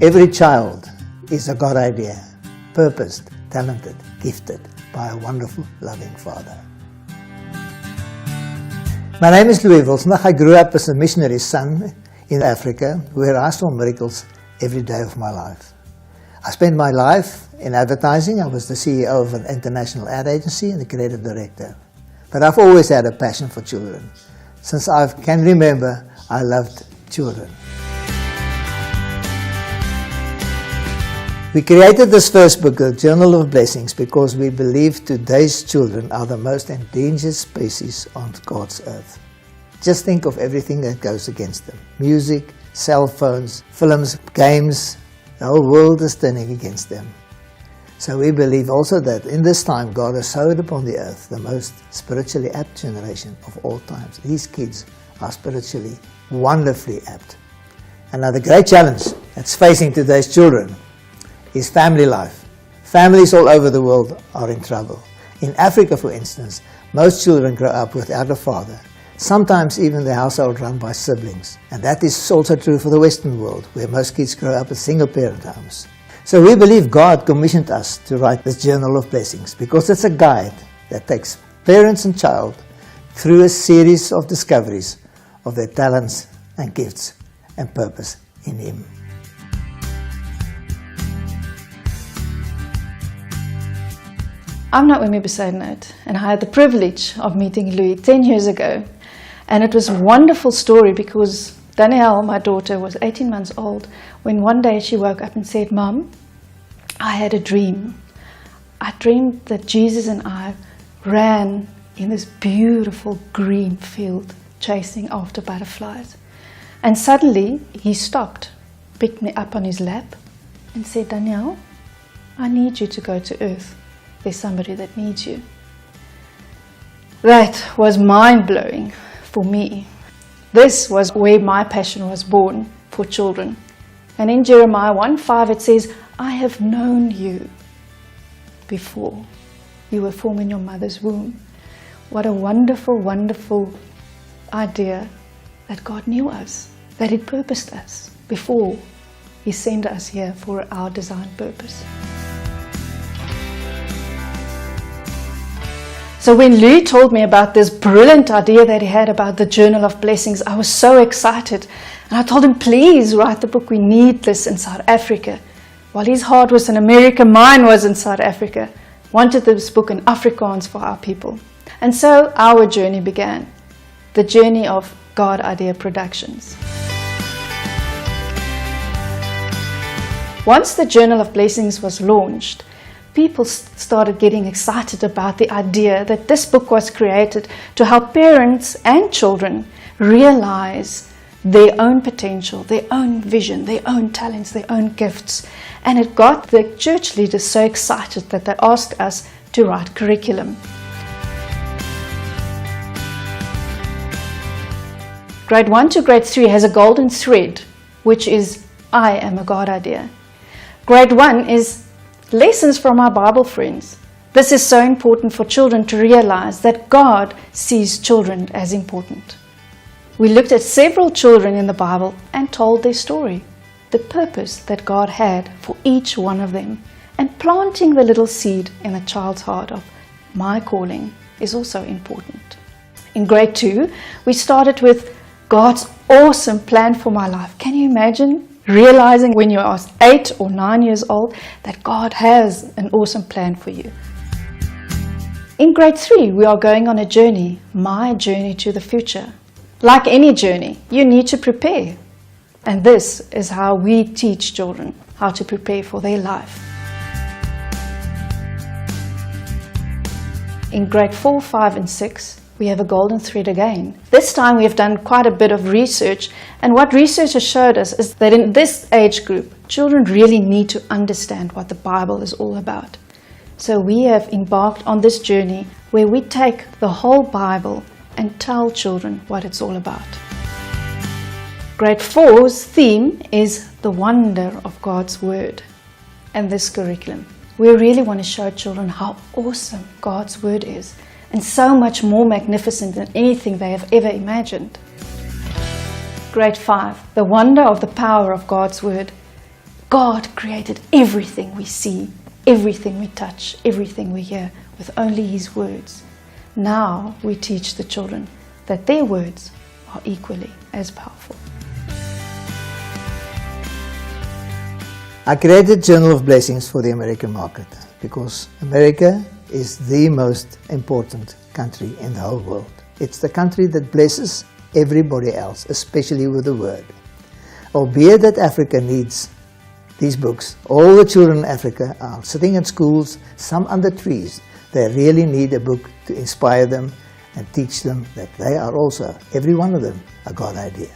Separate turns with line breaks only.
Every child is a God idea, purposed, talented, gifted by a wonderful, loving Father. My name is Louis Wilsnach. I grew up as a missionary son in Africa, where I saw miracles every day of my life. I spent my life in advertising. I was the CEO of an international ad agency and the creative director. But I've always had a passion for children. Since I can remember, I loved children. We created this first book, the Journal of Blessings, because we believe today's children are the most endangered species on God's earth. Just think of everything that goes against them. Music, cell phones, films, games. The whole world is turning against them. So we believe also that in this time God has sowed upon the earth the most spiritually apt generation of all times. These kids are spiritually wonderfully apt. And now the great challenge that's facing today's children is family life. Families all over the world are in trouble. In Africa, for instance, most children grow up without a father, sometimes even the household run by siblings. And that is also true for the Western world, where most kids grow up in single-parent homes. So we believe God commissioned us to write this Journal of Blessings because it's a guide that takes parents and child through a series of discoveries of their talents and gifts and purpose in Him.
I'm Naomi Besaidnout, and I had the privilege of meeting Louis 10 years ago. And it was a wonderful story because Danielle, my daughter, was 18 months old when one day she woke up and said, "Mom, I had a dream. I dreamed that Jesus and I ran in this beautiful green field chasing after butterflies. And suddenly he stopped, picked me up on his lap and said, 'Danielle, I need you to go to Earth. There's somebody that needs you.'" That was mind-blowing for me. This was where my passion was born for children. And in Jeremiah 1:5 it says, "I have known you before you were formed in your mother's womb." What a wonderful, wonderful idea that God knew us, that He purposed us before He sent us here for our designed purpose. So when Louis told me about this brilliant idea that he had about the Journal of Blessings, I was so excited. And I told him, please write the book. We need this in South Africa. While his heart was in America, mine was in South Africa. Wanted this book in Afrikaans for our people. And so our journey began. The journey of God Idea Productions. Once the Journal of Blessings was launched, people started getting excited about the idea that this book was created to help parents and children realize their own potential, their own vision, their own talents, their own gifts. And it got the church leaders so excited that they asked us to write curriculum. Grade 1 to grade 3 has a golden thread, which is I am a God idea. Grade 1 is lessons from our Bible friends. This is so important for children to realize that God sees children as important. We looked at several children in the Bible and told their story, the purpose that God had for each one of them, and planting the little seed in a child's heart of my calling is also important. In grade 2, we started with God's awesome plan for my life. Can you imagine realizing when you are 8 or 9 years old that God has an awesome plan for you? In grade 3, we are going on a journey, my journey to the future. Like any journey, you need to prepare. And this is how we teach children how to prepare for their life. In grade 4, 5 and 6, we have a golden thread again. This time we have done quite a bit of research, and what research has showed us is that in this age group, children really need to understand what the Bible is all about. So we have embarked on this journey where we take the whole Bible and tell children what it's all about. Grade 4's theme is the wonder of God's Word. And this curriculum, we really want to show children how awesome God's Word is, and so much more magnificent than anything they have ever imagined. Grade 5, the wonder of the power of God's Word. God created everything we see, everything we touch, everything we hear with only His words. Now we teach the children that their words are equally as powerful.
I created Journal of Blessings for the American market because America is the most important country in the whole world. It's the country that blesses everybody else, especially with the word. Albeit that Africa needs these books, all the children in Africa are sitting in schools, some under trees. They really need a book to inspire them and teach them that they are also, every one of them, a God idea.